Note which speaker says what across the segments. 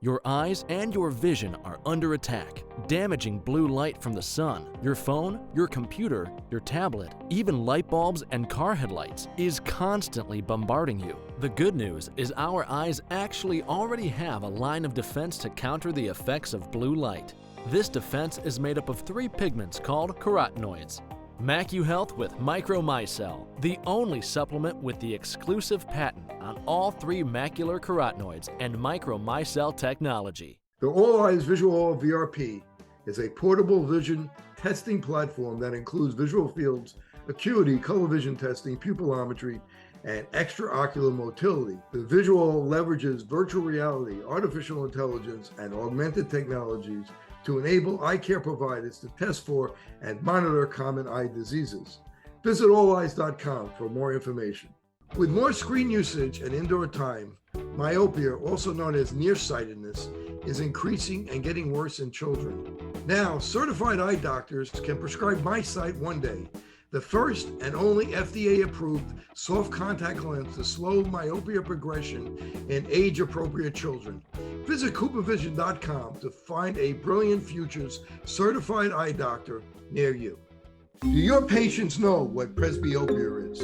Speaker 1: Your eyes and your vision are under attack, damaging blue light from the sun. Your phone, your computer, your tablet, even light bulbs and car headlights is constantly bombarding you. The good news is our eyes actually already have a line of defense to counter the effects of blue light. This defense is made up of 3 pigments called carotenoids. MacuHealth with Micromicelle, the only supplement with the exclusive patent on all 3 macular carotenoids and Micromicelle technology.
Speaker 2: The All Eyes Visual VRP is a portable vision testing platform that includes visual fields, acuity, color vision testing, pupillometry, and extraocular motility. The visual leverages virtual reality, artificial intelligence, and augmented technologies to enable eye care providers to test for and monitor common eye diseases. Visit alleyes.com for more information. With more screen usage and indoor time, myopia, also known as nearsightedness, is increasing and getting worse in children. Now, certified eye doctors can prescribe MiSight One Day, the first and only FDA-approved soft contact lens to slow myopia progression in age-appropriate children. Visit CooperVision.com to find a Brilliant Futures certified eye doctor near you. Do your patients know what presbyopia is?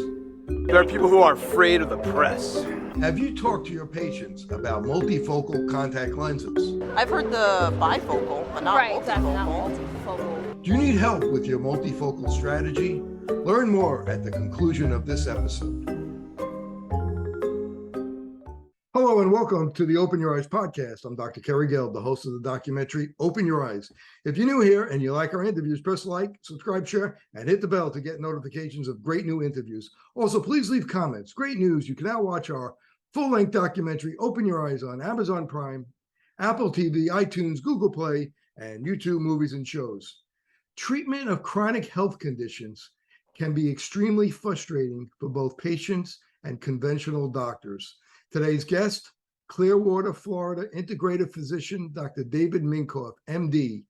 Speaker 3: There are people who are afraid of the press.
Speaker 2: Have you talked to your patients about multifocal contact lenses?
Speaker 4: I've heard the bifocal, but not multifocal.
Speaker 5: Exactly, not multifocal.
Speaker 2: Do you need help with your multifocal strategy? Learn more at the conclusion of this episode. Hello and welcome to the Open Your Eyes podcast. I'm Dr. Kerry Gelb, the host of the documentary Open Your Eyes. If you're new here and you like our interviews, press like, subscribe, share, and hit the bell to get notifications of great new interviews. Also, please leave comments. Great news, you can now watch our full-length documentary Open Your Eyes on Amazon Prime, Apple TV, iTunes, Google Play, and YouTube Movies and Shows. Treatment of chronic health conditions can be extremely frustrating for both patients and conventional doctors. Today's guest, Clearwater, Florida integrative physician, Dr. David Minkoff, MD,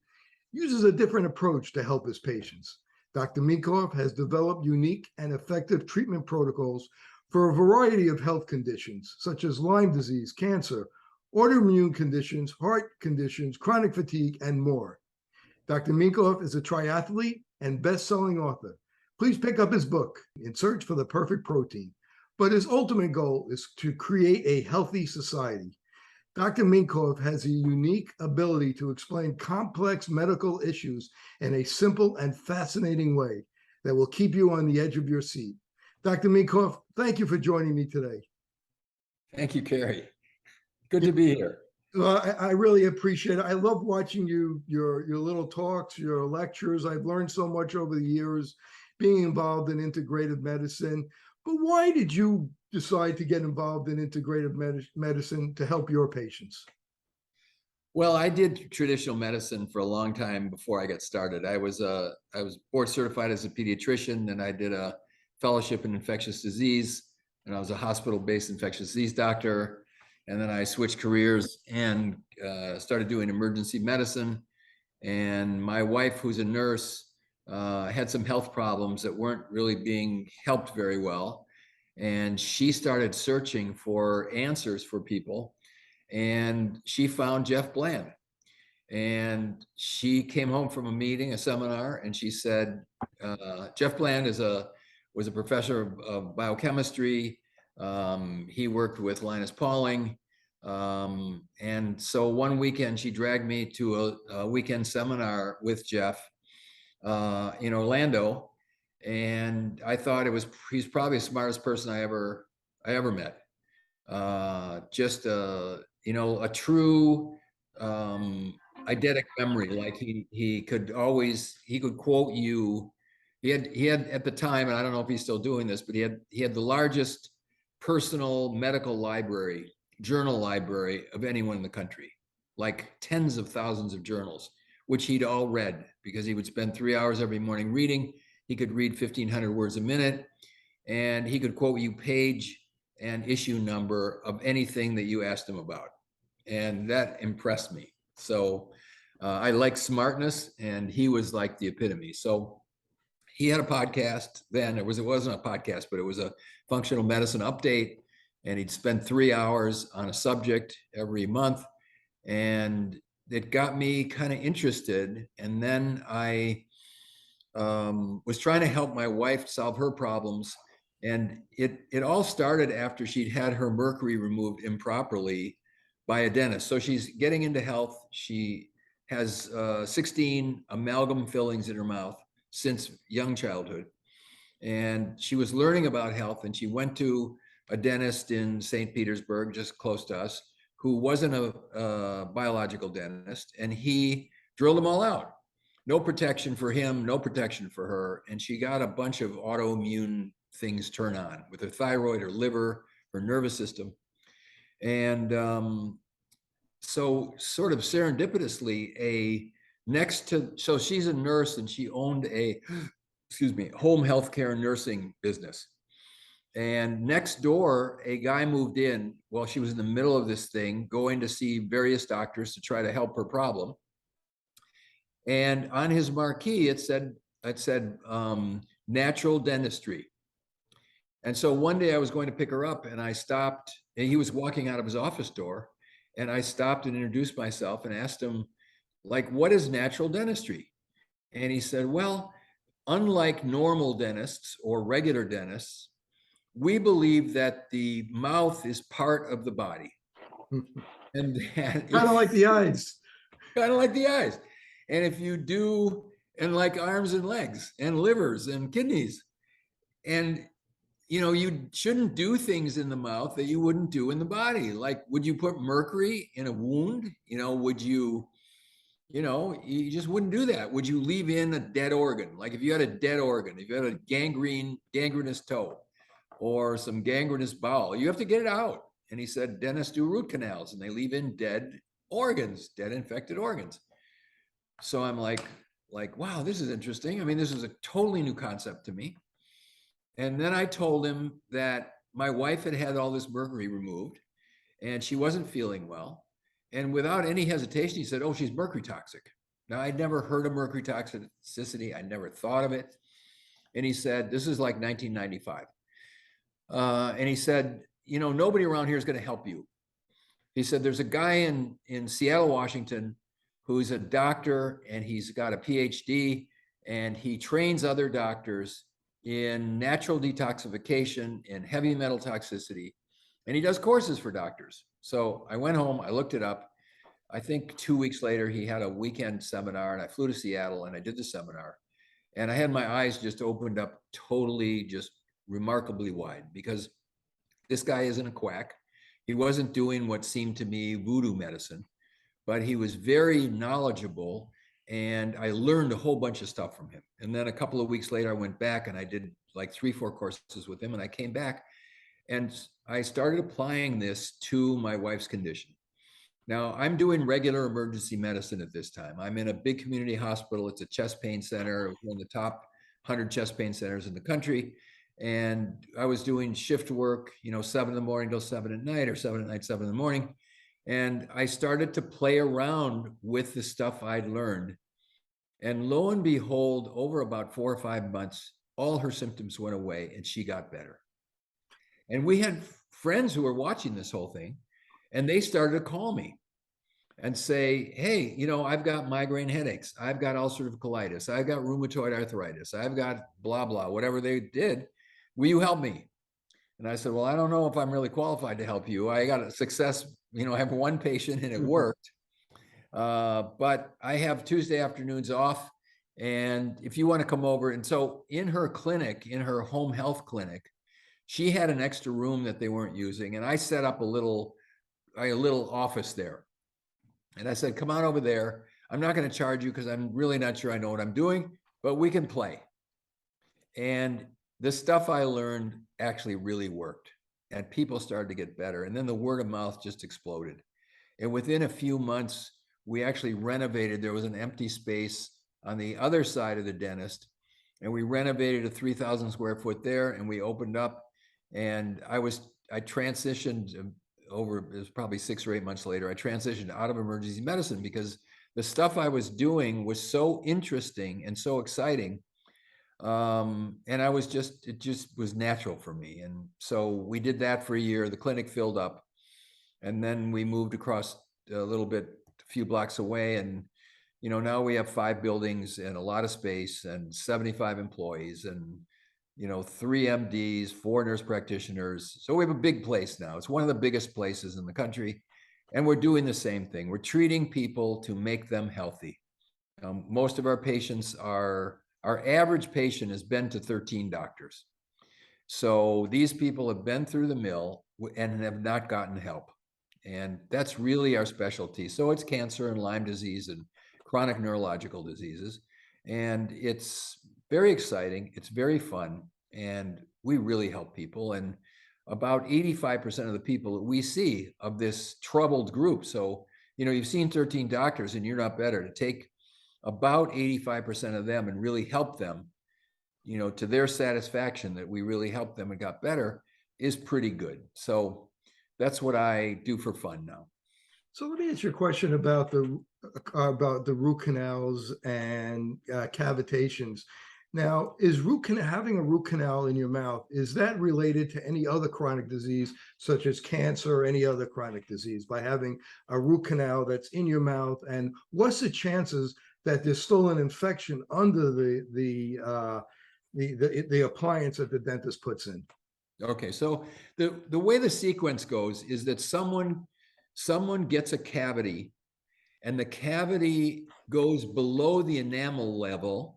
Speaker 2: uses a different approach to help his patients. Dr. Minkoff has developed unique and effective treatment protocols for a variety of health conditions, such as Lyme disease, cancer, autoimmune conditions, heart conditions, chronic fatigue, and more. Dr. Minkoff is a triathlete and best-selling author. Please pick up his book, In Search for the Perfect Protein. But his ultimate goal is to create a healthy society. Dr. Minkoff has a unique ability to explain complex medical issues in a simple and fascinating way that will keep you on the edge of your seat. Dr. Minkoff, thank you for joining me today.
Speaker 6: Thank you, Kerry. Good to be here.
Speaker 2: Well, I really appreciate it. I love watching your little talks, your lectures. I've learned so much over the years being involved in integrative medicine. But why did you decide to get involved in integrative medicine to help your patients?
Speaker 6: Well, I did traditional medicine for a long time before I got started. I was board certified as a pediatrician, and I did a fellowship in infectious disease, and I was a hospital-based infectious disease doctor. And then I switched careers and started doing emergency medicine. And my wife, who's a nurse, had some health problems that weren't really being helped very well. And she started searching for answers for people. And she found Jeff Bland. And she came home from a seminar, and she said, Jeff Bland was a professor of biochemistry. He worked with Linus Pauling. And so one weekend she dragged me to a weekend seminar with Jeff in Orlando, and I thought he's probably the smartest person I ever met. Just a true eidetic memory. Like he could quote you. He had at the time, and I don't know if he's still doing this, but he had the largest personal medical library, journal library of anyone in the country, like tens of thousands of journals, which he'd all read because he would spend 3 hours every morning reading. He could read 1,500 words a minute, and he could quote you page and issue number of anything that you asked him about. And that impressed me. So I like smartness, and he was like the epitome. So he had a podcast then. It wasn't a podcast, but it was a functional medicine update. And he'd spend 3 hours on a subject every month. And it got me kind of interested. And then I was trying to help my wife solve her problems. And it all started after she'd had her mercury removed improperly by a dentist. So she's getting into health. She has 16 amalgam fillings in her mouth since young childhood. And she was learning about health, and she went to a dentist in St. Petersburg, just close to us, who wasn't a biological dentist, and he drilled them all out. No protection for him, no protection for her. And she got a bunch of autoimmune things turn on with her thyroid, her liver, her nervous system. And so sort of serendipitously, so she's a nurse, and she owned a, home healthcare nursing business. And next door, a guy moved in while she was in the middle of this thing, going to see various doctors to try to help her problem. And on his marquee, it said natural dentistry. And so one day I was going to pick her up, and I stopped, and he was walking out of his office door, and I stopped and introduced myself and asked him, like, what is natural dentistry? And he said, well, unlike normal dentists or regular dentists, we believe that the mouth is part of the body. And
Speaker 2: kind of like the eyes.
Speaker 6: Kind of like the eyes. And if you do, and like arms and legs and livers and kidneys, and you shouldn't do things in the mouth that you wouldn't do in the body. Like, would you put mercury in a wound? Would you, you just wouldn't do that. Would you leave in a dead organ? Like if you had a dead organ, if you had a gangrenous toe or some gangrenous bowel, you have to get it out. And he said, dentists do root canals, and they leave in dead organs, dead infected organs. So I'm like, wow, this is interesting. I mean, this is a totally new concept to me. And then I told him that my wife had had all this mercury removed, and she wasn't feeling well. And without any hesitation, he said, oh, she's mercury toxic. Now, I'd never heard of mercury toxicity. I never thought of it. And he said, this is like 1995. And he said, nobody around here is going to help you. He said, there's a guy in Seattle, Washington, who's a doctor, and he's got a PhD, and he trains other doctors in natural detoxification and heavy metal toxicity. And he does courses for doctors. So I went home, I looked it up. I think 2 weeks later, he had a weekend seminar, and I flew to Seattle and I did the seminar. And I had my eyes just opened up totally, just remarkably wide, because this guy isn't a quack. He wasn't doing what seemed to me voodoo medicine, but he was very knowledgeable, and I learned a whole bunch of stuff from him. And then a couple of weeks later, I went back and I did like 3-4 courses with him, and I came back and I started applying this to my wife's condition. Now, I'm doing regular emergency medicine at this time. I'm in a big community hospital. It's a chest pain center, one of the top 100 chest pain centers in the country. And I was doing shift work, 7 in the morning till 7 at night, or 7 at night, 7 in the morning. And I started to play around with the stuff I'd learned. And lo and behold, over about 4 or 5 months, all her symptoms went away and she got better. And we had friends who were watching this whole thing, and they started to call me and say, hey, I've got migraine headaches. I've got ulcerative colitis. I've got rheumatoid arthritis. I've got blah, blah, whatever they did. Will you help me? And I said, well, I don't know if I'm really qualified to help you. I got a success, I have one patient and it worked. But I have Tuesday afternoons off. And if you want to come over. And so in her clinic, in her home health clinic, she had an extra room that they weren't using. And I set up a little office there. And I said, come on over there. I'm not going to charge you because I'm really not sure I know what I'm doing, but we can play. And the stuff I learned actually really worked, and people started to get better. And then the word of mouth just exploded. And within a few months, we actually renovated. There was an empty space on the other side of the dentist, and we renovated a 3,000 square foot there, and we opened up. And I transitioned over, it was probably 6 or 8 months later, I transitioned out of emergency medicine because the stuff I was doing was so interesting and so exciting. And it just was natural for me. And so we did that for a year. The clinic filled up, and then we moved across a little bit few blocks away. And, now we have 5 buildings and a lot of space and 75 employees and, 3 MDs, 4 nurse practitioners. So we have a big place now. It's one of the biggest places in the country. And we're doing the same thing. We're treating people to make them healthy. Most of our patients our average patient has been to 13 doctors. So these people have been through the mill and have not gotten help. And that's really our specialty. So it's cancer and Lyme disease and chronic neurological diseases. And it's very exciting. It's very fun. And we really help people. And about 85% of the people that we see of this troubled group. So, you've seen 13 doctors and you're not better. To take about 85% of them and really help them, to their satisfaction that we really helped them and got better is pretty good. So that's what I do for fun now.
Speaker 2: So let me ask you a question about the root canals and cavitations. Now, is having a root canal in your mouth, is that related to any other chronic disease, such as cancer or any other chronic disease, by having a root canal that's in your mouth? And what's the chances that there's still an infection under the appliance that the dentist puts in?
Speaker 6: Okay, so the way the sequence goes is that someone gets a cavity, and the cavity goes below the enamel level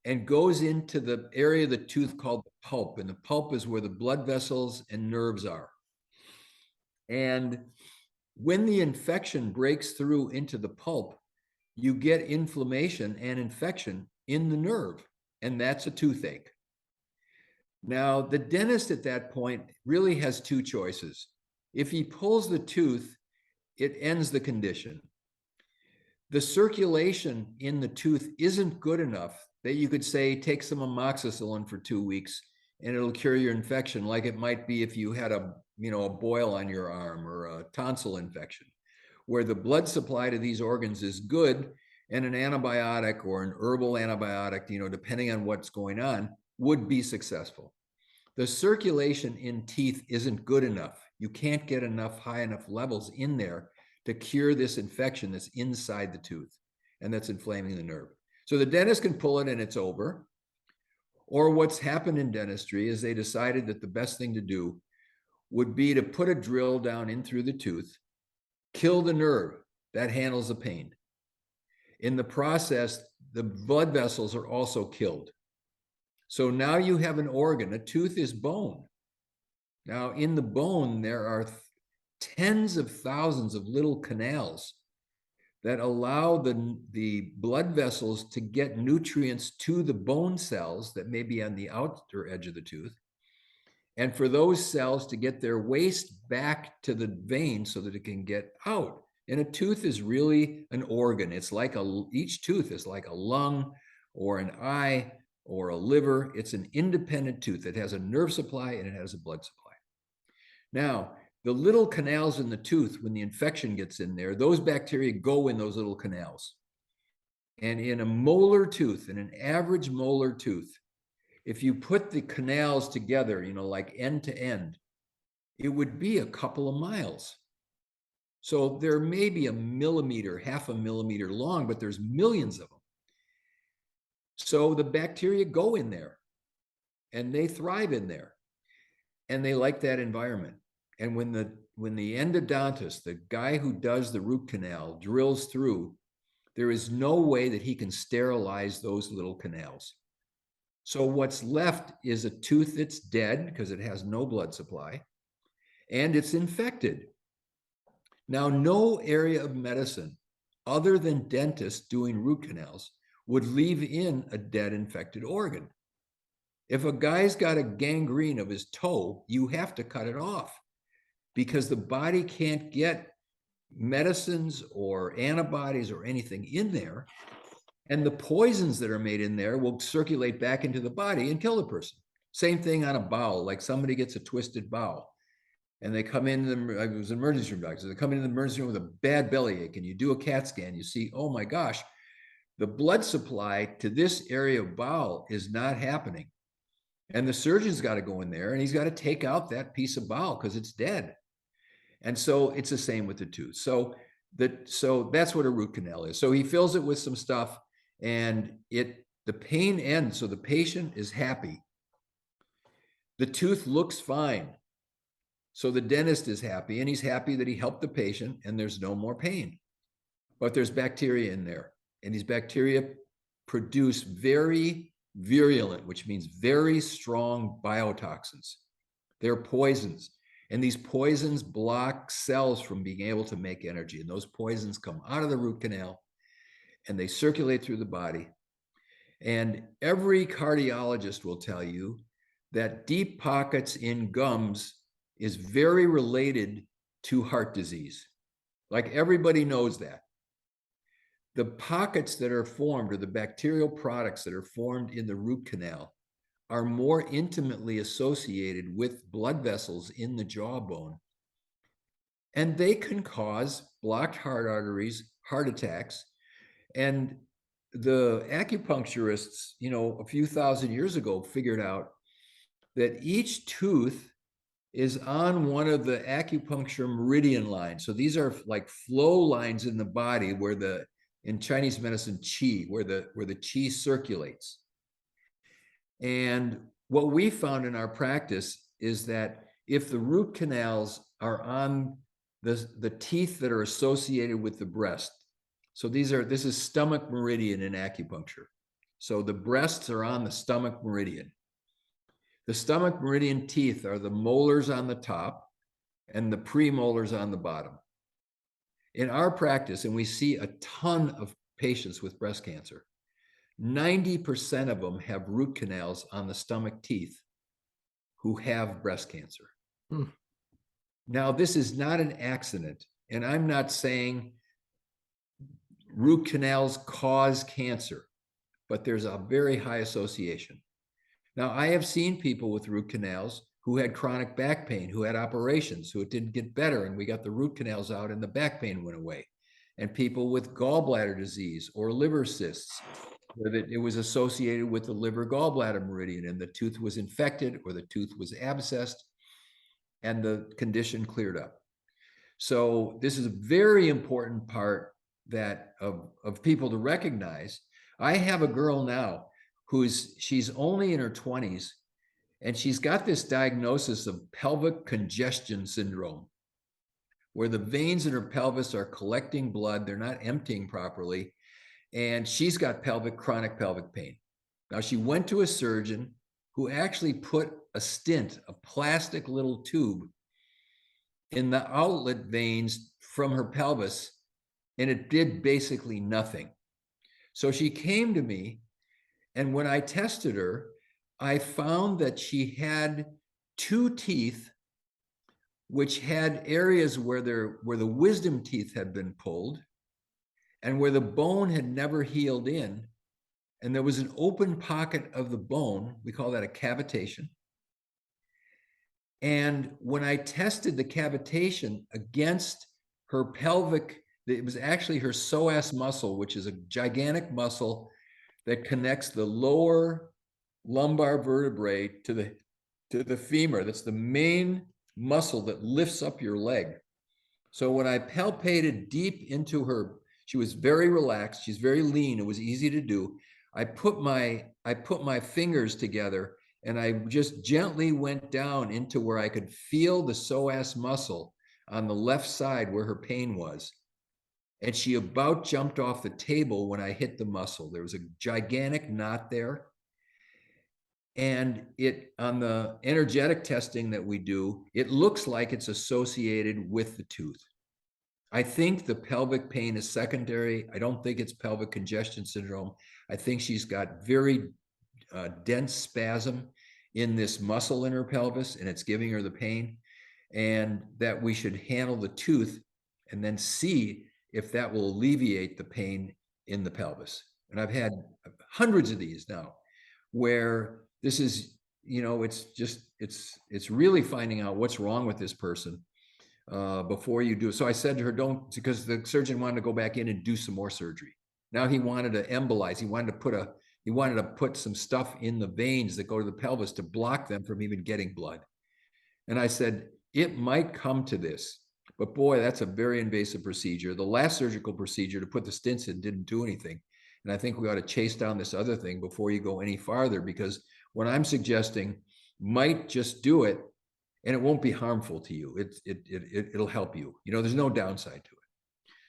Speaker 6: and goes into the area of the tooth called the pulp. And the pulp is where the blood vessels and nerves are. And when the infection breaks through into the pulp, you get inflammation and infection in the nerve, and that's a toothache. Now, the dentist at that point really has 2 choices. If he pulls the tooth, it ends the condition. The circulation in the tooth isn't good enough that you could say, take some amoxicillin for 2 weeks and it'll cure your infection, like it might be if you had a boil on your arm or a tonsil infection, where the blood supply to these organs is good, and an antibiotic or an herbal antibiotic, depending on what's going on, would be successful. The circulation in teeth isn't good enough. You can't get high enough levels in there to cure this infection that's inside the tooth and that's inflaming the nerve. So the dentist can pull it and it's over. Or what's happened in dentistry is they decided that the best thing to do would be to put a drill down in through the tooth, kill the nerve. That handles the pain. In the process, the blood vessels are also killed. So now you have an organ. A tooth is bone. Now in the bone, there are tens of thousands of little canals that allow the blood vessels to get nutrients to the bone cells that may be on the outer edge of the tooth, and for those cells to get their waste back to the vein so that it can get out. And a tooth is really an organ. It's like each tooth is like a lung or an eye or a liver. It's an independent tooth. It has a nerve supply and it has a blood supply. Now, the little canals in the tooth, when the infection gets in there, those bacteria go in those little canals. And in a molar tooth, in an average molar tooth, if you put the canals together, like end to end, it would be a couple of miles. So there may be a millimeter, half a millimeter long, but there's millions of them. So the bacteria go in there and they thrive in there and they like that environment. And when the endodontist, the guy who does the root canal, drills through, there is no way that he can sterilize those little canals. So what's left is a tooth that's dead because it has no blood supply and it's infected. Now, no area of medicine other than dentists doing root canals would leave in a dead infected organ. If a guy's got a gangrene of his toe, you have to cut it off because the body can't get medicines or antibodies or anything in there. And the poisons that are made in there will circulate back into the body and kill the person. Same thing on a bowel, like somebody gets a twisted bowel and they come in, I was an emergency room doctor, they come into the emergency room with a bad bellyache and you do a CAT scan, you see, oh my gosh, the blood supply to this area of bowel is not happening. And the surgeon's got to go in there and he's got to take out that piece of bowel because it's dead. And so it's the same with the tooth. So So that's what a root canal is. So he fills it with some stuff, and the pain ends. So the patient is happy. The tooth looks fine. So the dentist is happy, and he's happy that he helped the patient and there's no more pain. But there's bacteria in there, and these bacteria produce very virulent, which means very strong biotoxins. They're poisons, and these poisons block cells from being able to make energy. And those poisons come out of the root canal and they circulate through the body. And every cardiologist will tell you that deep pockets in gums is very related to heart disease. Like, everybody knows that. The pockets that are formed, or the bacterial products that are formed in the root canal, are more intimately associated with blood vessels in the jawbone. And they can cause blocked heart arteries, heart attacks. And the acupuncturists, a few thousand years ago, figured out that each tooth is on one of the acupuncture meridian lines. So these are like flow lines in the body where in Chinese medicine, qi, where the qi circulates. And what we found in our practice is that if the root canals are on the teeth that are associated with the breast, so this is stomach meridian in acupuncture. So the breasts are on the stomach meridian. The stomach meridian teeth are the molars on the top and the premolars on the bottom. In our practice, and we see a ton of patients with breast cancer, 90% of them have root canals on the stomach teeth who have breast cancer. Now, this is not an accident, and I'm not saying root canals cause cancer, but there's a very high association. Now, I have seen people with root canals who had chronic back pain, who had operations, who it didn't get better, and we got the root canals out and the back pain went away. And people with gallbladder disease or liver cysts, where it was associated with the liver gallbladder meridian, and the tooth was infected or the tooth was abscessed, and the condition cleared up. So this is a very important part of people to recognize. I have a girl now she's only in her 20s, and she's got this diagnosis of pelvic congestion syndrome, where the veins in her pelvis are collecting blood, they're not emptying properly, and she's got chronic pelvic pain. Now, she went to a surgeon who actually put a stent, a plastic little tube, in the outlet veins from her pelvis, and it did basically nothing. So she came to me, and when I tested her, I found that she had 2 teeth which had areas where the wisdom teeth had been pulled and where the bone had never healed in. And there was an open pocket of the bone. We call that a cavitation. And when I tested the cavitation against her pelvic, it was actually her psoas muscle, which is a gigantic muscle that connects the lower lumbar vertebrae to the femur. That's the main muscle that lifts up your leg. So when I palpated deep into her, she was very relaxed. She's very lean. It was easy to do. I put my fingers together, and I just gently went down into where I could feel the psoas muscle on the left side where her pain was. And she about jumped off the table when I hit the muscle. There was a gigantic knot there. And on the energetic testing that we do, it looks like it's associated with the tooth. I think the pelvic pain is secondary. I don't think it's pelvic congestion syndrome. I think she's got very dense spasm in this muscle in her pelvis, and it's giving her the pain, and that we should handle the tooth and then see if that will alleviate the pain in the pelvis. And I've had hundreds of these now where this is, it's really finding out what's wrong with this person before you do. So I said to her, because the surgeon wanted to go back in and do some more surgery. Now he wanted to embolize. He wanted to put some stuff in the veins that go to the pelvis to block them from even getting blood. And I said, it might come to this, But boy, that's a very invasive procedure. The last surgical procedure to put the stents in didn't do anything. And I think we ought to chase down this other thing before you go any farther, because what I'm suggesting might just do it and it won't be harmful to you. It'll help you. You know, there's no downside to it.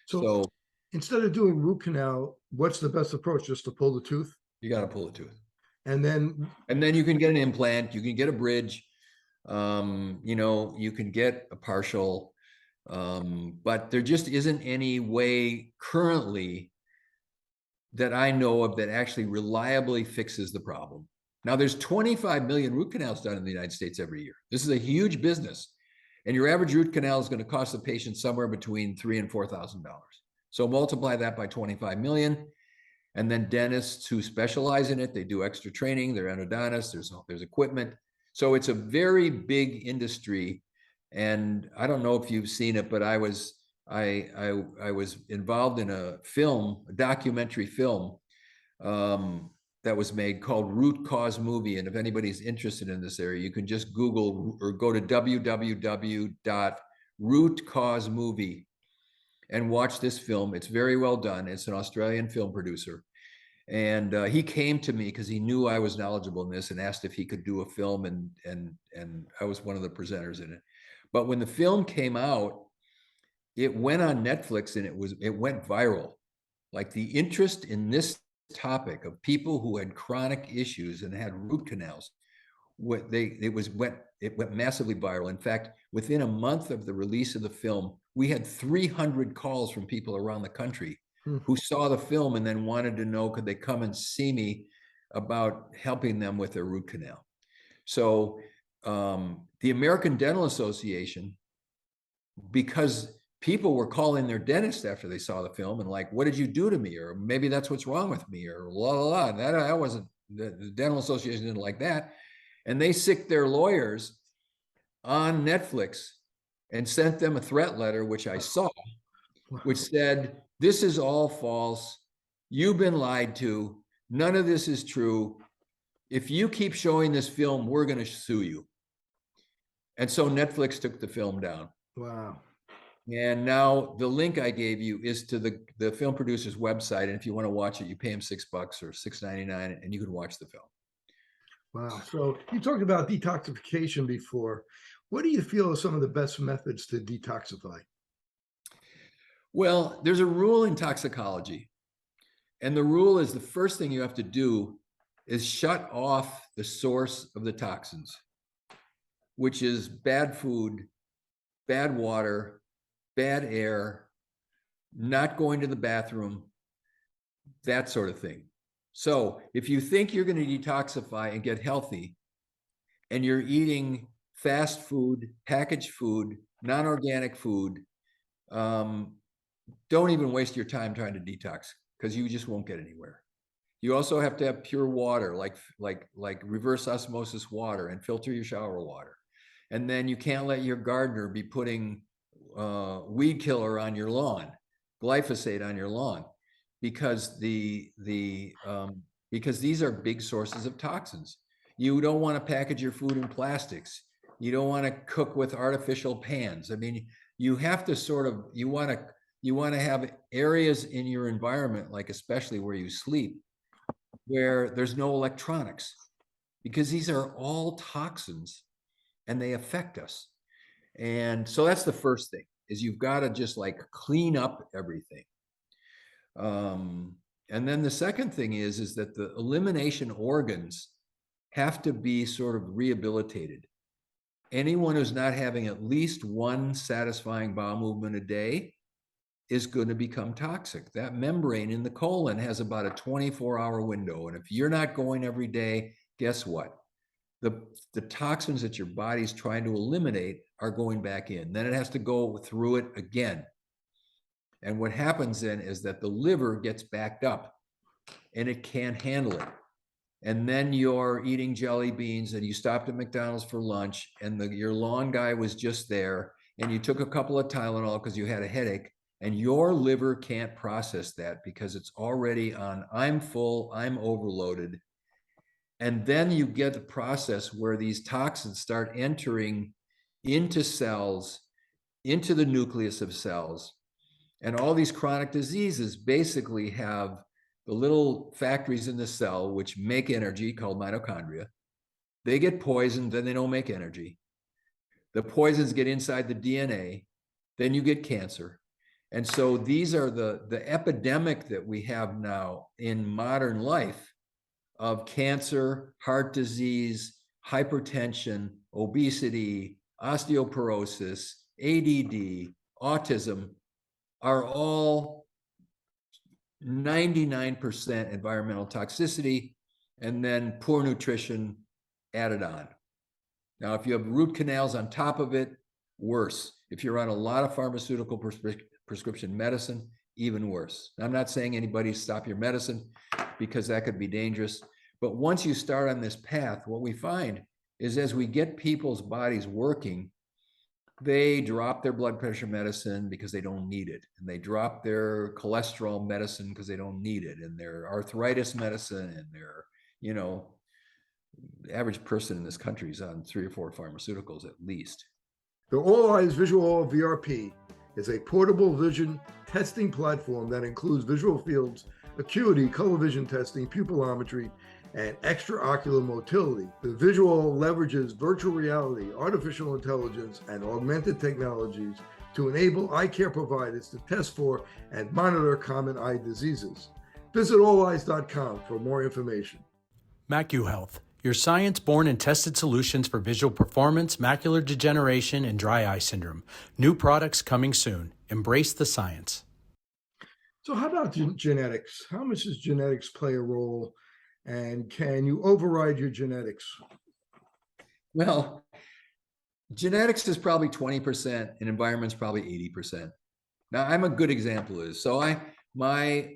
Speaker 2: So instead of doing root canal, what's the best approach? Just to pull the tooth?
Speaker 6: You got to pull the tooth.
Speaker 2: And then
Speaker 6: you can get an implant, you can get a bridge, you know, you can get a partial, but there just isn't any way currently that I know of that actually reliably fixes the problem. Now, there's 25 million root canals done in the United States every year. This is a huge business. And your average root canal is going to cost the patient somewhere between $3,000 and $4,000. So multiply that by 25 million. And then dentists who specialize in it, they do extra training, they're endodontists, there's equipment. So it's a very big industry. And I don't know if you've seen it, but I was involved in a documentary film that was made called Root Cause Movie. And if anybody's interested in this area, you can just Google or go to www.rootcausemovie and watch this film. It's very well done. It's an Australian film producer. And he came to me because he knew I was knowledgeable in this and asked if he could do a film, and I was one of the presenters in it. But when the film came out, it went on Netflix and it went viral. Like, the interest in this topic of people who had chronic issues and had root canals, it went massively viral. In fact, within a month of the release of the film, we had 300 calls from people around the country who saw the film and then wanted to know, could they come and see me about helping them with their root canal. So the American Dental Association, because people were calling their dentist after they saw the film and like, what did you do to me? Or maybe that's what's wrong with me, or la, la, la. That wasn't, the Dental Association didn't like that. And they sicked their lawyers on Netflix and sent them a threat letter, which I saw, which said, this is all false. You've been lied to. None of this is true. If you keep showing this film, we're going to sue you. And so Netflix took the film down.
Speaker 2: Wow.
Speaker 6: And now the link I gave you is to the film producer's website. And if you want to watch it, you pay him $6 or $6.99 and you can watch the film.
Speaker 2: Wow. So you talked about detoxification before. What do you feel are some of the best methods to detoxify?
Speaker 6: Well, there's a rule in toxicology. And the rule is the first thing you have to do is shut off the source of the toxins, which is bad food, bad water, bad air, not going to the bathroom, that sort of thing. So if you think you're going to detoxify and get healthy, and you're eating fast food, packaged food, non-organic food, don't even waste your time trying to detox, because you just won't get anywhere. You also have to have pure water, like reverse osmosis water, and filter your shower water. And then you can't let your gardener be putting weed killer on your lawn, glyphosate on your lawn, because because these are big sources of toxins. You don't want to package your food in plastics. You don't want to cook with artificial pans. I mean, you have to sort of, you want to have areas in your environment, like especially where you sleep, where there's no electronics, because these are all toxins and they affect us. And so that's the first thing, is you've got to just like clean up everything. And then the second thing is that the elimination organs have to be sort of rehabilitated. Anyone who's not having at least one satisfying bowel movement a day is going to become toxic. That membrane in the colon has about a 24-hour window. And if you're not going every day, guess what? The toxins that your body's trying to eliminate are going back in. Then it has to go through it again. And what happens then is that the liver gets backed up and it can't handle it. And then you're eating jelly beans and you stopped at McDonald's for lunch and your lawn guy was just there and you took a couple of Tylenol because you had a headache, and your liver can't process that because it's already on, I'm full, I'm overloaded. And then you get the process where these toxins start entering into cells into the nucleus of cells. And all these chronic diseases basically have the little factories in the cell which make energy called mitochondria. They get poisoned, then they don't make energy. The poisons get inside the DNA, then you get cancer. And so these are the epidemic that we have now in modern life of cancer, heart disease, hypertension, obesity, osteoporosis, ADD, autism are all 99% environmental toxicity and then poor nutrition added on. Now, if you have root canals on top of it, worse. If you're on a lot of pharmaceutical prescription medicine, even worse. I'm not saying anybody stop your medicine because that could be dangerous. But once you start on this path, what we find is as we get people's bodies working, they drop their blood pressure medicine because they don't need it. And they drop their cholesterol medicine because they don't need it. And their arthritis medicine and their, the average person in this country is on 3 or 4 pharmaceuticals at least.
Speaker 2: The All Eyes Visual VRP is a portable vision testing platform that includes visual fields, acuity, color vision testing, pupillometry, and extraocular motility. The visual leverages virtual reality, artificial intelligence, and augmented technologies to enable eye care providers to test for and monitor common eye diseases. Visit alleyes.com for more information.
Speaker 7: MacuHealth, your science-born and tested solutions for visual performance, macular degeneration, and dry eye syndrome. New products coming soon. Embrace the science.
Speaker 2: So how about genetics? How much does genetics play a role? And can you override your genetics?
Speaker 6: Well, genetics is probably 20% and environment's probably 80%. Now, I'm a good example of this. So my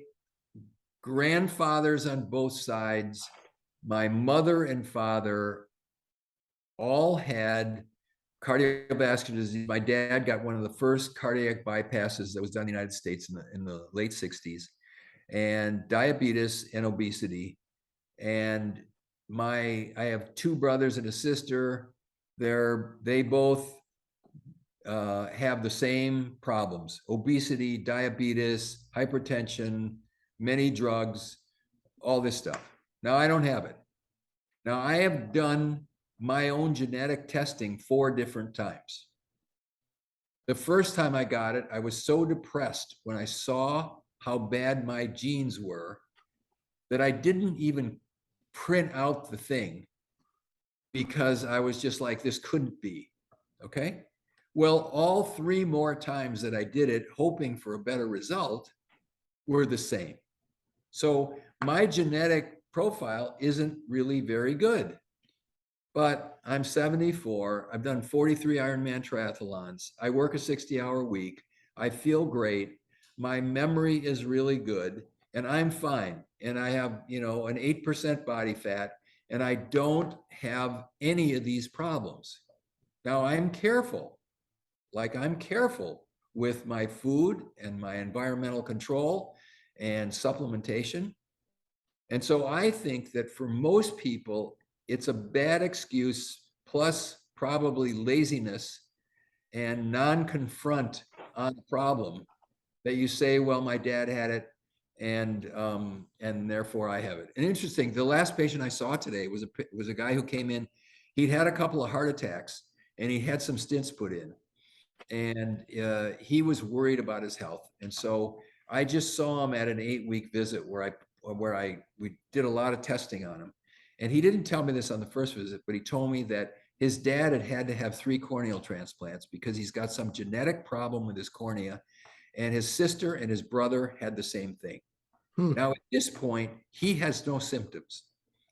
Speaker 6: grandfathers on both sides, my mother and father all had cardiovascular disease. My dad got one of the first cardiac bypasses that was done in the United States in the late 60s, and diabetes and obesity. And I have 2 brothers and a sister. They both have the same problems: obesity, diabetes, hypertension, many drugs, all this stuff. Now, I don't have it. Now, I have done my own genetic testing 4 different times. The first time I got it, I was so depressed when I saw how bad my genes were that I didn't even print out the thing because I was just like, this couldn't be, okay? Well, all 3 more times that I did it, hoping for a better result, were the same. So my genetic profile isn't really very good, but I'm 74. I've done 43 Ironman triathlons. I work a 60-hour week. I feel great. My memory is really good, and I'm fine. And I have, an 8% body fat, and I don't have any of these problems. Now, I'm careful. I'm careful with my food and my environmental control and supplementation. And so I think that for most people, it's a bad excuse, plus probably laziness and non-confront on the problem, that you say, well, my dad had it, and therefore I have it. And interesting, the last patient I saw today was a guy who came in. He'd had a couple of heart attacks, and he had some stents put in, and he was worried about his health. And so I just saw him at an 8-week visit where we did a lot of testing on him. And he didn't tell me this on the first visit, but he told me that his dad had to have 3 corneal transplants because he's got some genetic problem with his cornea, and his sister and his brother had the same thing. Now, at this point, he has no symptoms,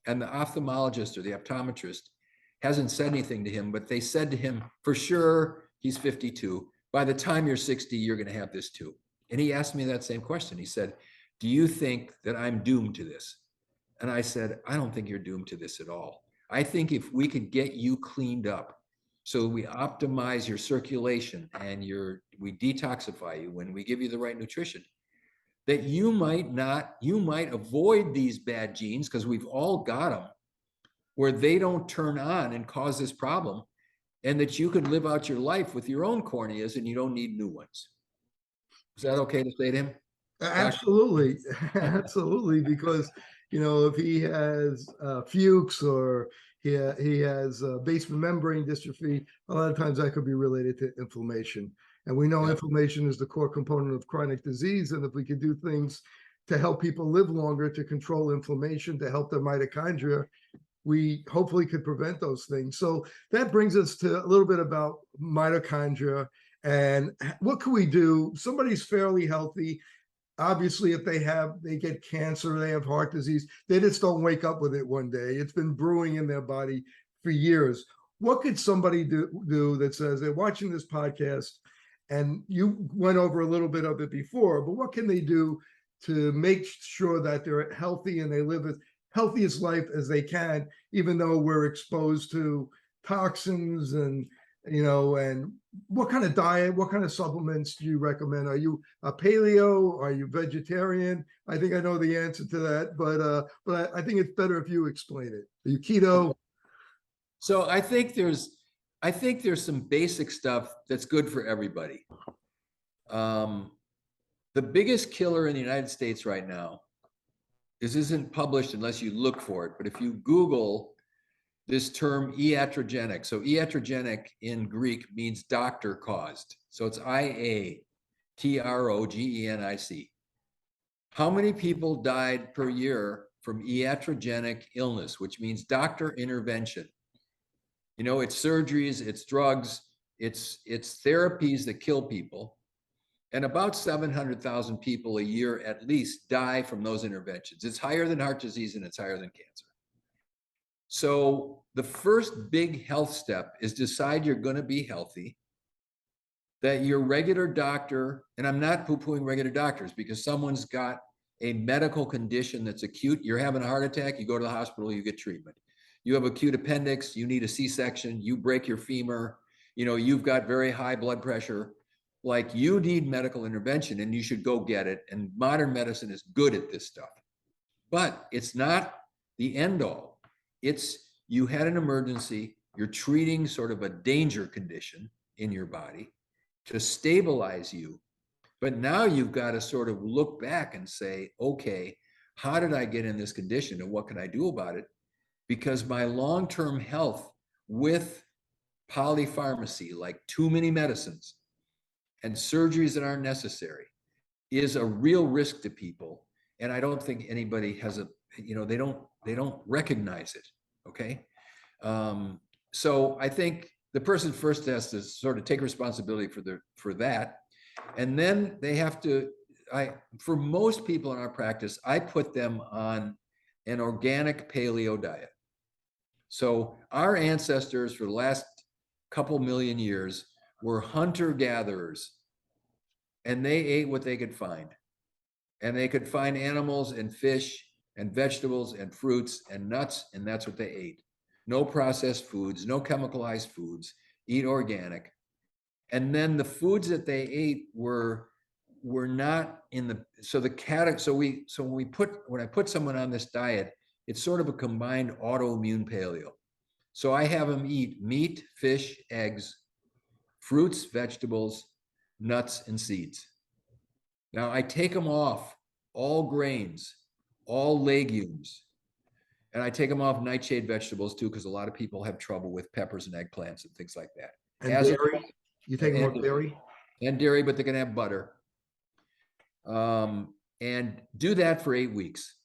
Speaker 6: and the ophthalmologist or the optometrist hasn't said anything to him, but they said to him, for sure, he's 52. By the time you're 60, you're going to have this too. And he asked me that same question. He said, do you think that I'm doomed to this? And I said, I don't think you're doomed to this at all. I think if we could get you cleaned up, so we optimize your circulation and we detoxify you when we give you the right nutrition, that you might avoid these bad genes, because we've all got them, where they don't turn on and cause this problem. and that you could live out your life with your own corneas and you don't need new ones. Is that okay to say to him?
Speaker 2: Absolutely, absolutely. Because if he has Fuchs or he has basement membrane dystrophy, a lot of times that could be related to inflammation. And we know inflammation is the core component of chronic disease. And if we could do things to help people live longer, to control inflammation, to help their mitochondria, we hopefully could prevent those things. So that brings us to a little bit about mitochondria and what can we do? Somebody's fairly healthy. Obviously, if they get cancer, they have heart disease, they just don't wake up with it one day. It's been brewing in their body for years. What could somebody do that says they're watching this podcast, and you went over a little bit of it before, but what can they do to make sure that they're healthy and they live as healthiest life as they can, even though we're exposed to toxins and what kind of diet, what kind of supplements do you recommend? Are you a paleo? Are you vegetarian? I think I know the answer to that, but I think it's better if you explain it. Are you keto?
Speaker 6: So I think there's some basic stuff that's good for everybody. The biggest killer in the United States right now, this isn't published unless you look for it, but if you Google this term iatrogenic. So iatrogenic in Greek means doctor caused. So it's IATROGENIC. How many people died per year from iatrogenic illness, which means doctor intervention? It's surgeries, it's drugs, it's therapies that kill people. And about 700,000 people a year at least die from those interventions. It's higher than heart disease and it's higher than cancer. So the first big health step is decide you're going to be healthy, that your regular doctor, and I'm not poo-pooing regular doctors because someone's got a medical condition that's acute. You're having a heart attack, you go to the hospital, you get treatment. You have acute appendix, you need a C-section, you break your femur, you've got very high blood pressure. Like you need medical intervention and you should go get it. And modern medicine is good at this stuff, but it's not the end all. It's you had an emergency, you're treating sort of a danger condition in your body to stabilize you. But now you've got to sort of look back and say, okay, how did I get in this condition and what can I do about it? Because my long-term health with polypharmacy, like too many medicines and surgeries that aren't necessary, is a real risk to people. And I don't think anybody has they don't recognize it. Okay. So I think the person first has to sort of take responsibility for that. And then they have to, for most people in our practice, I put them on an organic paleo diet. So our ancestors for the last couple million years were hunter-gatherers, and they ate what they could find. And they could find animals and fish and vegetables and fruits and nuts, and that's what they ate. No processed foods, no chemicalized foods, eat organic. And then the foods that they ate were not in the, so the category, so when I put someone on this diet, it's sort of a combined autoimmune paleo. So I have them eat meat, fish, eggs, fruits, vegetables, nuts, and seeds. Now I take them off all grains, all legumes, and I take them off nightshade vegetables too, because a lot of people have trouble with peppers and eggplants and things like that.
Speaker 2: And dairy? You take them off dairy?
Speaker 6: And dairy, but they can have butter. And do that for 8 weeks.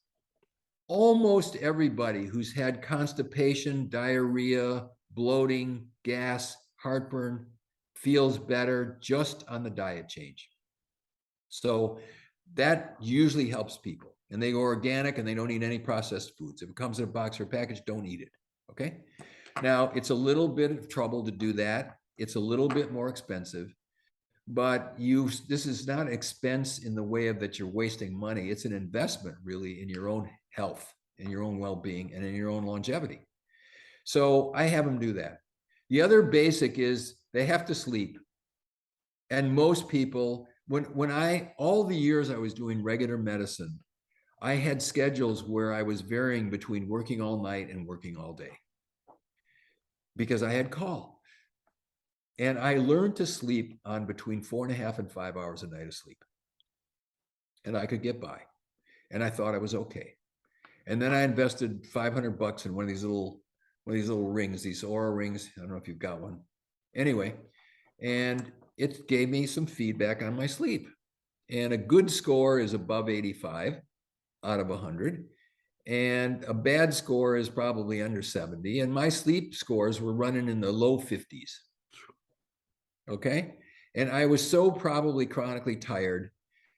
Speaker 6: Almost everybody who's had constipation, diarrhea, bloating, gas, heartburn, feels better just on the diet change. So that usually helps people. And they go organic and they don't eat any processed foods. If it comes in a box or a package, don't eat it. Okay. Now it's a little bit of trouble to do that. It's a little bit more expensive, but this is not expense in the way of that you're wasting money. It's an investment really in your own health and your own well-being and in your own longevity. So I have them do that. The other basic is they have to sleep. And most people, all the years I was doing regular medicine, I had schedules where I was varying between working all night and working all day because I had call. And I learned to sleep on between 4.5 and 5 hours a night of sleep. And I could get by. And I thought I was okay. And then I invested $500 in one of these little rings, these Aura rings. I don't know if you've got one. Anyway, and it gave me some feedback on my sleep. And a good score is above 85 out of 100. And a bad score is probably under 70. And my sleep scores were running in the low 50s. Okay. And I was so probably chronically tired.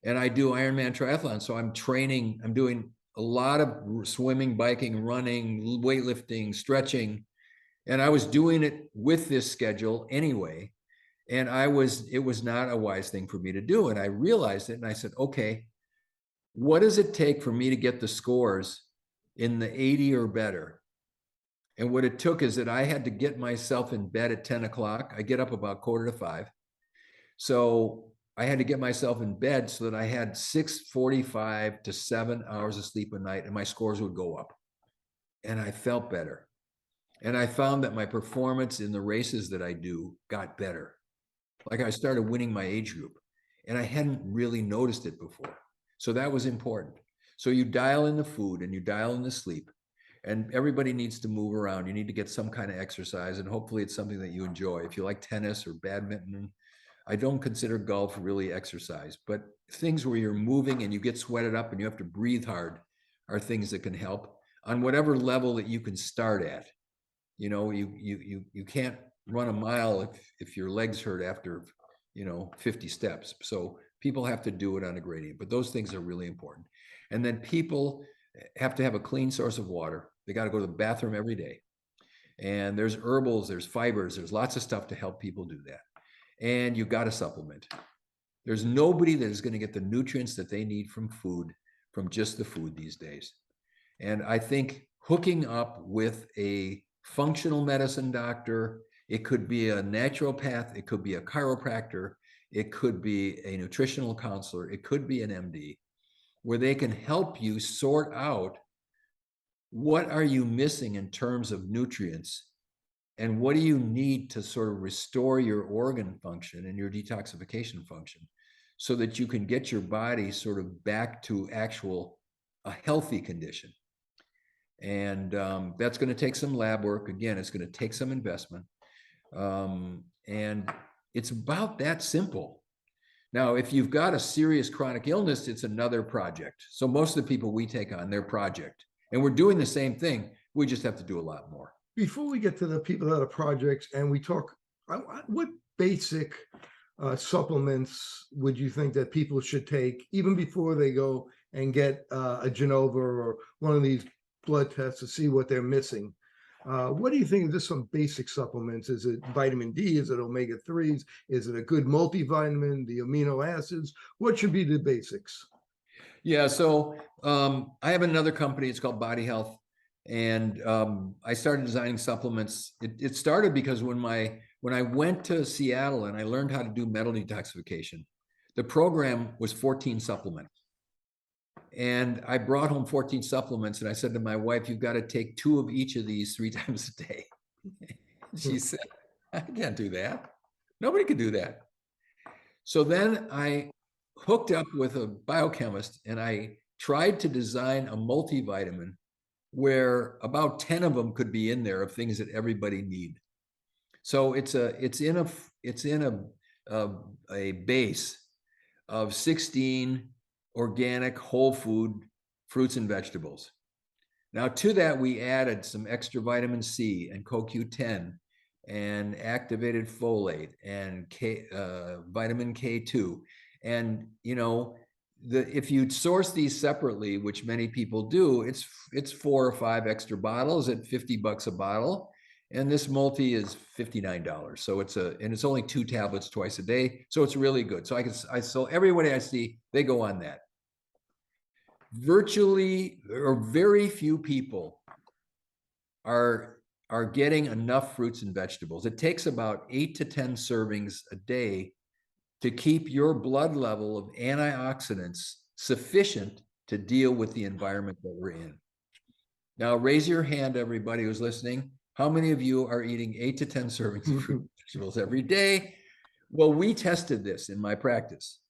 Speaker 6: And I do Ironman triathlon. So I'm training, I'm doing a lot of swimming, biking, running, weightlifting, stretching. And I was doing it with this schedule anyway. And it was not a wise thing for me to do. And I realized it. And I said, okay, what does it take for me to get the scores in the 80 or better? And what it took is that I had to get myself in bed at 10 o'clock. I get up about 4:45. So I had to get myself in bed so that I had 6:45 to 7 hours of sleep a night, and my scores would go up. And I felt better. And I found that my performance in the races that I do got better. Like I started winning my age group, and I hadn't really noticed it before. So that was important. So you dial in the food and you dial in the sleep, and everybody needs to move around. You need to get some kind of exercise, and hopefully it's something that you enjoy. If you like tennis or badminton, I don't consider golf really exercise, but things where you're moving and you get sweated up and you have to breathe hard are things that can help on whatever level that you can start at. You know, you can't run a mile if your legs hurt after, 50 steps. So people have to do it on a gradient, but those things are really important. And then people have to have a clean source of water. They got to go to the bathroom every day. And there's herbals, there's fibers, there's lots of stuff to help people do that. And you got to supplement. There's nobody that is going to get the nutrients that they need from food, from just the food these days. And I think hooking up with a functional medicine doctor, it could be a naturopath, it could be a chiropractor, it could be a nutritional counselor, it could be an MD, where they can help you sort out what are you missing in terms of nutrients, and what do you need to sort of restore your organ function and your detoxification function so that you can get your body sort of back to a healthy condition. And that's going to take some lab work. Again, it's going to take some investment. And it's about that simple. Now, if you've got a serious chronic illness, it's another project. So most of the people we take on, their project. And we're doing the same thing. We just have to do a lot more.
Speaker 2: Before we get to the people that are projects and we talk, what basic supplements would you think that people should take even before they go and get a Genova or one of these blood tests to see what they're missing? What do you think? Is this some basic supplements? Is it vitamin D? Is it omega-3s? Is it a good multivitamin, the amino acids? What should be the basics?
Speaker 6: Yeah, so I have another company. It's called Body Health. And I started designing supplements. It started because when I went to Seattle and I learned how to do metal detoxification, the program was 14 supplements. And I brought home 14 supplements and I said to my wife, you've got to take 2 of each of these 3 times a day. She said, I can't do that. Nobody could do that. So then I hooked up with a biochemist and I tried to design a multivitamin where about 10 of them could be in there of things that everybody need. So it's in a base of 16 organic whole food fruits and vegetables. Now to that, we added some extra vitamin C and CoQ10 and activated folate and vitamin K2. And, if you source these separately, which many people do, it's 4 or 5 extra bottles at $50 a bottle. And this multi is $59. So it's only 2 tablets twice a day. So it's really good. So everybody I see, they go on that. Virtually or very few people are getting enough fruits and vegetables. It takes about 8 to 10 servings a day to keep your blood level of antioxidants sufficient to deal with the environment that we're in. Now, raise your hand, everybody who's listening. How many of you are eating 8 to 10 servings of fruit and vegetables every day? Well, we tested this in my practice.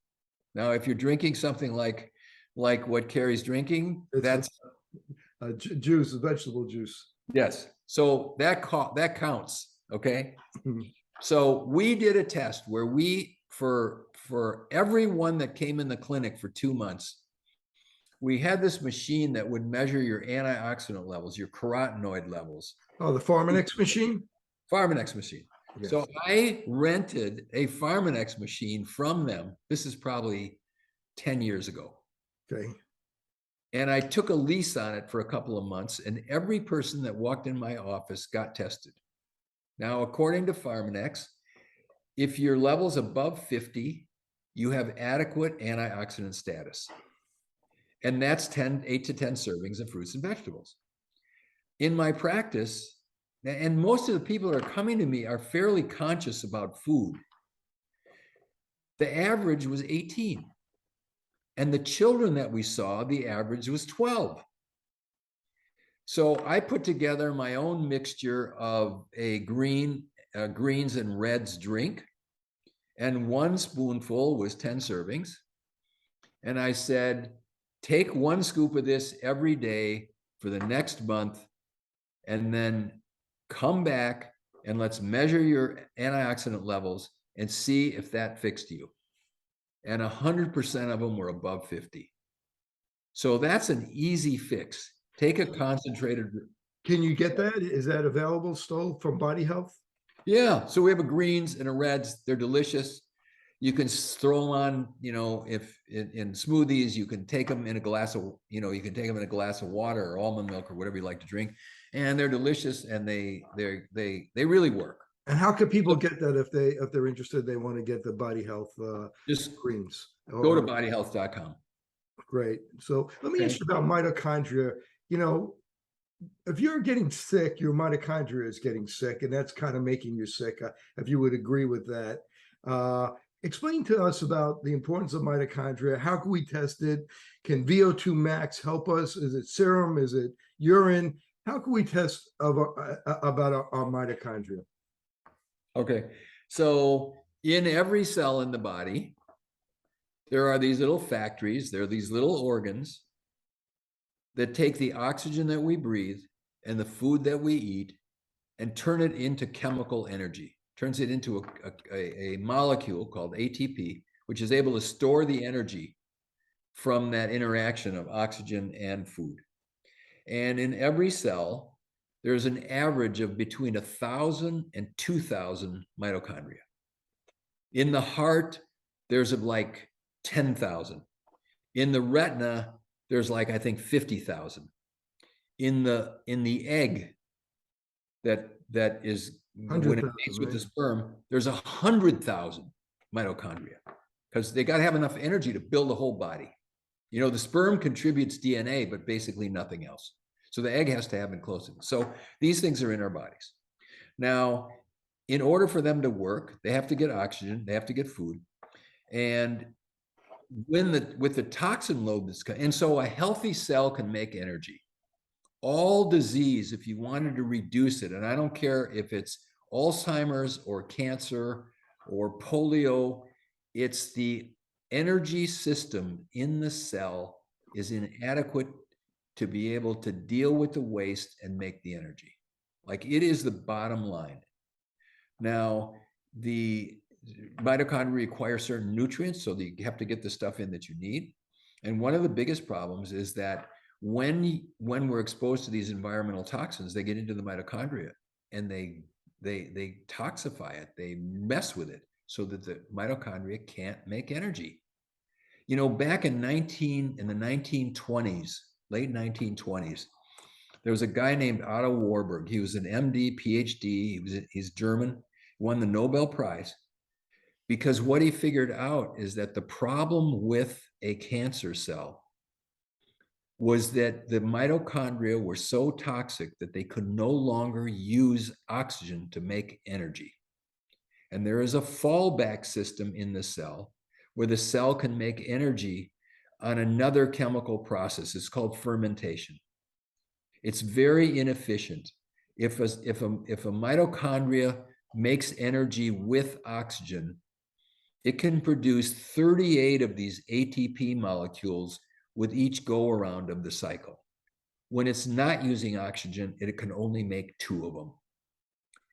Speaker 6: Now, if you're drinking something like what Kerry's drinking, that's
Speaker 2: juice, vegetable juice.
Speaker 6: yes. So that counts. Okay. So we did a test where we, for everyone that came in the clinic for 2 months, we had this machine that would measure your antioxidant levels, your carotenoid levels.
Speaker 2: Oh, the Pharmanex machine?
Speaker 6: Pharmanex machine.
Speaker 2: Yes.
Speaker 6: So I rented a Pharmanex machine from them. This is probably 10 years ago.
Speaker 2: Okay.
Speaker 6: And I took a lease on it for a couple of months, and every person that walked in my office got tested. Now, according to Pharmanex, if your level's above 50, you have adequate antioxidant status. And that's 8 to 10 servings of fruits and vegetables. In my practice, and most of the people that are coming to me are fairly conscious about food. The average was 18. And the children that we saw, the average was 12. So I put together my own mixture of a greens and reds drink, and 1 spoonful was 10 servings. And I said, take 1 scoop of this every day for the next month, and then come back and let's measure your antioxidant levels and see if that fixed you. And 100% of them were above 50. So that's an easy fix. Take a concentrated.
Speaker 2: Can you get that? Is that available still from Body Health?
Speaker 6: Yeah. So we have a greens and a reds. They're delicious. You can throw them on, if in smoothies, you can take them in a glass of, you can take them in a glass of water or almond milk or whatever you like to drink. And they're delicious, and they really work.
Speaker 2: And how can people get that if they're interested? They want to get the Body Health
Speaker 6: just
Speaker 2: greens.
Speaker 6: Go to bodyhealth.com.
Speaker 2: Great. So let me ask you about mitochondria. If you're getting sick, your mitochondria is getting sick, and that's kind of making you sick. If you would agree with that, explain to us about the importance of mitochondria. How can we test it? Can VO2 max help us? Is it serum? Is it urine? How can we test about our mitochondria?
Speaker 6: Okay, so in every cell in the body, there are these little factories, there are these little organs that take the oxygen that we breathe and the food that we eat and turn it into chemical energy, turns it into a molecule called ATP, which is able to store the energy from that interaction of oxygen and food. And in every cell, there's an average of between 1,000 and 2,000 mitochondria. In the heart, there's like 10,000. In the retina, there's like, I think, 50,000. In the egg that is when it mates with the sperm, there's 100,000 mitochondria, because they got to have enough energy to build the whole body. The sperm contributes DNA, but basically nothing else. So the egg has to have it close to it. So these things are in our bodies. Now, in order for them to work, they have to get oxygen, they have to get food. And with the toxin load that's and so a healthy cell can make energy. All disease, if you wanted to reduce it, and I don't care if it's Alzheimer's or cancer or polio, it's the energy system in the cell is inadequate to be able to deal with the waste and make the energy. Like, it is the bottom line. Now, the mitochondria require certain nutrients, so that you have to get the stuff in that you need. And one of the biggest problems is that when we're exposed to these environmental toxins, they get into the mitochondria and they toxify it, they mess with it so that the mitochondria can't make energy. Back in the 1920s, late 1920s, there was a guy named Otto Warburg. He was an MD, PhD. He's German, won the Nobel Prize, because what he figured out is that the problem with a cancer cell was that the mitochondria were so toxic that they could no longer use oxygen to make energy. And there is a fallback system in the cell where the cell can make energy on another chemical process. It's called fermentation. It's very inefficient. if a mitochondria makes energy with oxygen, it can produce 38 of these ATP molecules with each go around of the cycle. When it's not using oxygen, it can only make 2 of them.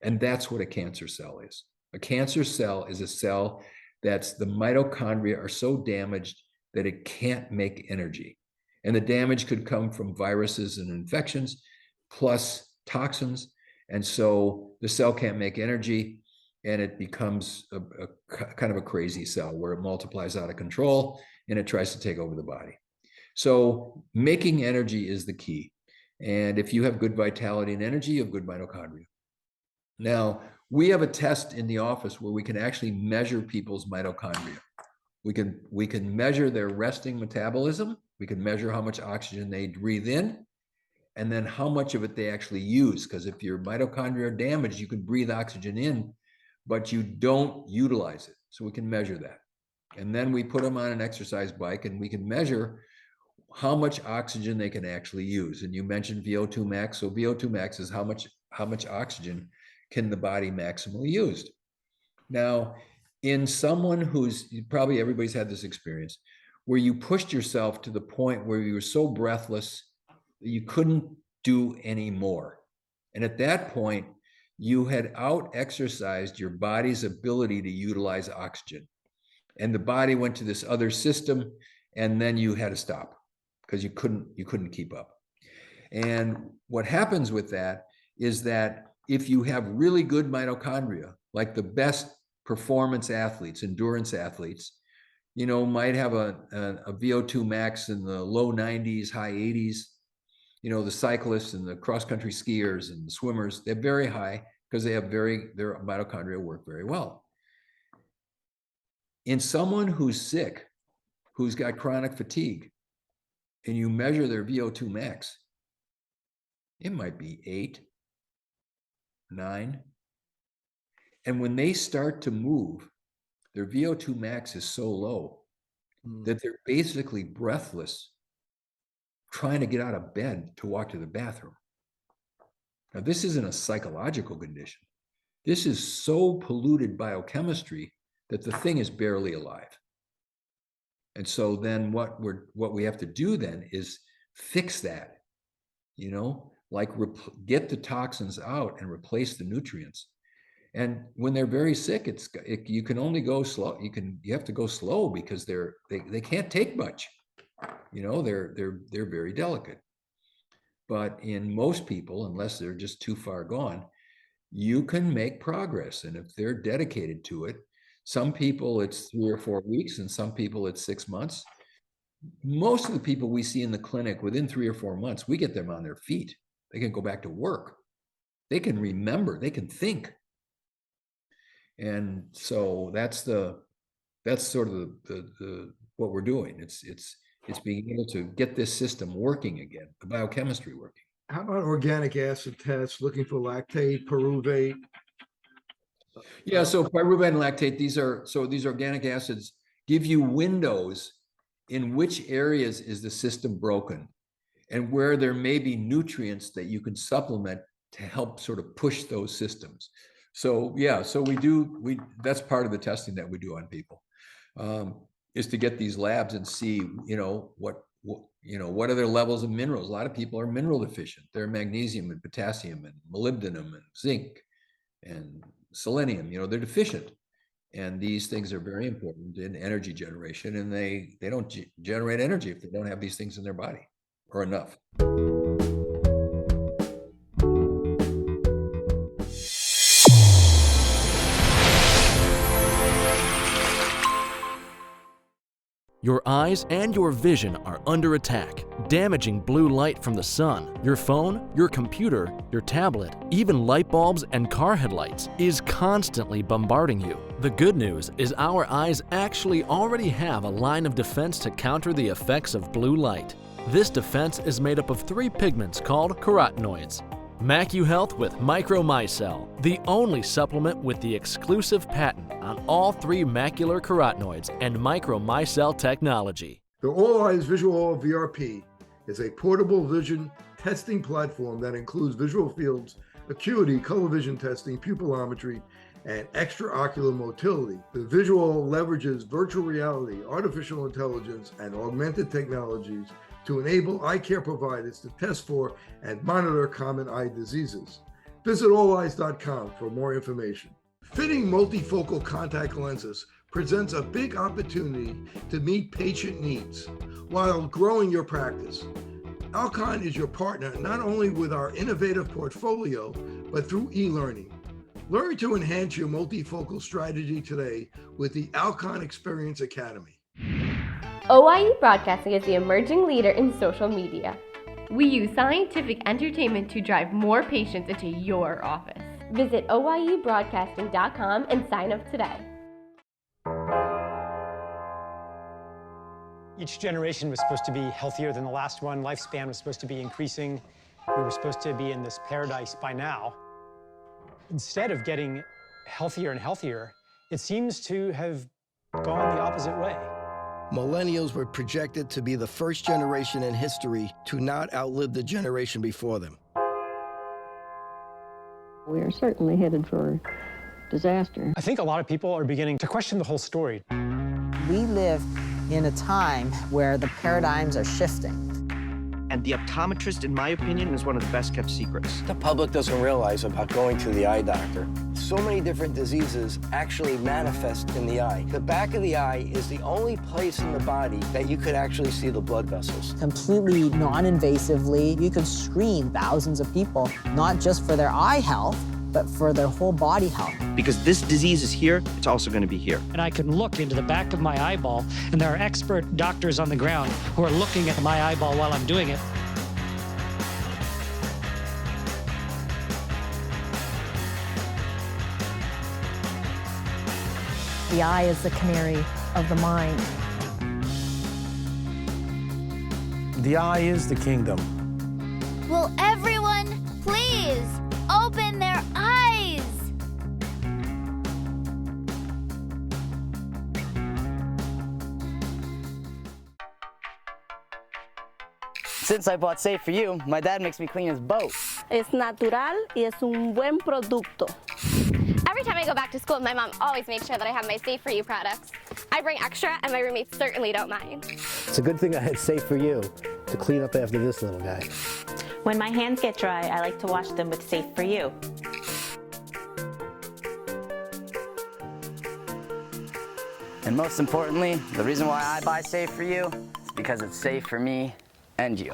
Speaker 6: And that's what a cancer cell is. A cancer cell is a cell that's the mitochondria are so damaged that it can't make energy. And the damage could come from viruses and infections, plus toxins. And so the cell can't make energy, and it becomes a kind of a crazy cell where it multiplies out of control and it tries to take over the body. So making energy is the key. And if you have good vitality and energy, you have good mitochondria. Now, we have a test in the office where we can actually measure people's mitochondria. We can measure their resting metabolism. We can measure how much oxygen they breathe in, and then how much of it they actually use. Because if your mitochondria are damaged, you can breathe oxygen in, but you don't utilize it. So we can measure that. And then we put them on an exercise bike, and we can measure how much oxygen they can actually use. And you mentioned VO2 max. So VO2 max is how much oxygen can the body maximally use. Now, in someone who's, probably everybody's had this experience, where you pushed yourself to the point where you were so breathless that you couldn't do any more. And at that point, you had out-exercised your body's ability to utilize oxygen. And the body went to this other system, and then you had to stop because you couldn't keep up. And what happens with that is that if you have really good mitochondria, like the best performance athletes, endurance athletes, might have a VO2 max in the low 90s, high 80s. The cyclists and the cross-country skiers and the swimmers, they're very high because they have their mitochondria work very well. In someone who's sick, who's got chronic fatigue, and you measure their VO2 max, it might be 8, 9. And when they start to move, their VO2 max is so low that they're basically breathless, trying to get out of bed to walk to the bathroom. Now, this isn't a psychological condition. This is so polluted biochemistry that the thing is barely alive. And so then what we have to do then is fix that, get the toxins out and replace the nutrients. And when they're very sick, you can only go slow. You have to go slow because they can't take much. They're very delicate. But in most people, unless they're just too far gone, you can make progress. And if they're dedicated to it, some people it's 3 or 4 weeks, and some people it's 6 months. Most of the people we see in the clinic, within 3 or 4 months, we get them on their feet. They can go back to work. They can remember. They can think. And so that's sort of the what we're doing. It's being able to get this system working again, the biochemistry working.
Speaker 2: How about organic acid tests, looking for lactate, pyruvate?
Speaker 6: Yeah, so pyruvate and lactate, these organic acids give you windows in which areas is the system broken and where there may be nutrients that you can supplement to help sort of push those systems. So yeah, so that's part of the testing that we do on people, is to get these labs and see, what are their levels of minerals. A lot of people are mineral deficient. They're magnesium and potassium and molybdenum and zinc and selenium, they're deficient. And these things are very important in energy generation, and they don't generate energy if they don't have these things in their body or enough.
Speaker 1: Your eyes and your vision are under attack, damaging blue light from the sun. Your phone, your computer, your tablet, even light bulbs and car headlights is constantly bombarding you. The good news is our eyes actually already have a line of defense to counter the effects of blue light. This defense is made up of 3 pigments called carotenoids. MacuHealth with MicroMicelle, the only supplement with the exclusive patent on all 3 macular carotenoids and MicroMicelle technology.
Speaker 2: The All Eyes Visual Oil VRP is a portable vision testing platform that includes visual fields acuity, color vision testing, pupillometry, and extraocular motility. The visual leverages virtual reality, artificial intelligence, and augmented technologies to enable eye care providers to test for and monitor common eye diseases. Visit alleyes.com for more information. Fitting multifocal contact lenses presents a big opportunity to meet patient needs while growing your practice. Alcon is your partner not only with our innovative portfolio, but through e-learning. Learn to enhance your multifocal strategy today with the Alcon Experience Academy.
Speaker 8: OIE Broadcasting is the emerging leader in social media. We use scientific entertainment to drive more patients into your office. Visit oiebroadcasting.com and sign up today.
Speaker 9: Each generation was supposed to be healthier than the last one. Lifespan was supposed to be increasing. We were supposed to be in this paradise by now. Instead of getting healthier and healthier, it seems to have gone the opposite way.
Speaker 10: Millennials were projected to be the first generation in history to not outlive the generation before them.
Speaker 11: We are certainly headed for disaster.
Speaker 9: I think a lot of people are beginning to question the whole story.
Speaker 12: We live in a time where the paradigms are shifting.
Speaker 13: And the optometrist, in my opinion, is one of the best kept secrets.
Speaker 10: The public doesn't realize about going to the eye doctor. So many different diseases actually manifest in the eye. The back of the eye is the only place in the body that you could actually see the blood vessels.
Speaker 12: Completely non-invasively, you could screen thousands of people, not just for their eye health, but for their whole body health.
Speaker 13: Because this disease is here, it's also going to be here.
Speaker 14: And I can look into the back of my eyeball, and there are expert doctors on the ground who are looking at my eyeball while I'm doing it.
Speaker 15: The eye is the canary of the mind.
Speaker 16: The eye is the kingdom.
Speaker 17: Will everyone please open their eyes?
Speaker 18: Since I bought Safe For You, my dad makes me clean his boat.
Speaker 5: Es natural y es un buen producto.
Speaker 19: Every time I go back to school, my mom always makes sure that I have my Safe For You products. I bring extra, and my roommates certainly don't mind.
Speaker 16: It's a good thing I had Safe For You to clean up after this little guy.
Speaker 20: When my hands get dry, I like to wash them with Safe For You.
Speaker 18: And most importantly, the reason why I buy Safe For You is because it's safe for me and you.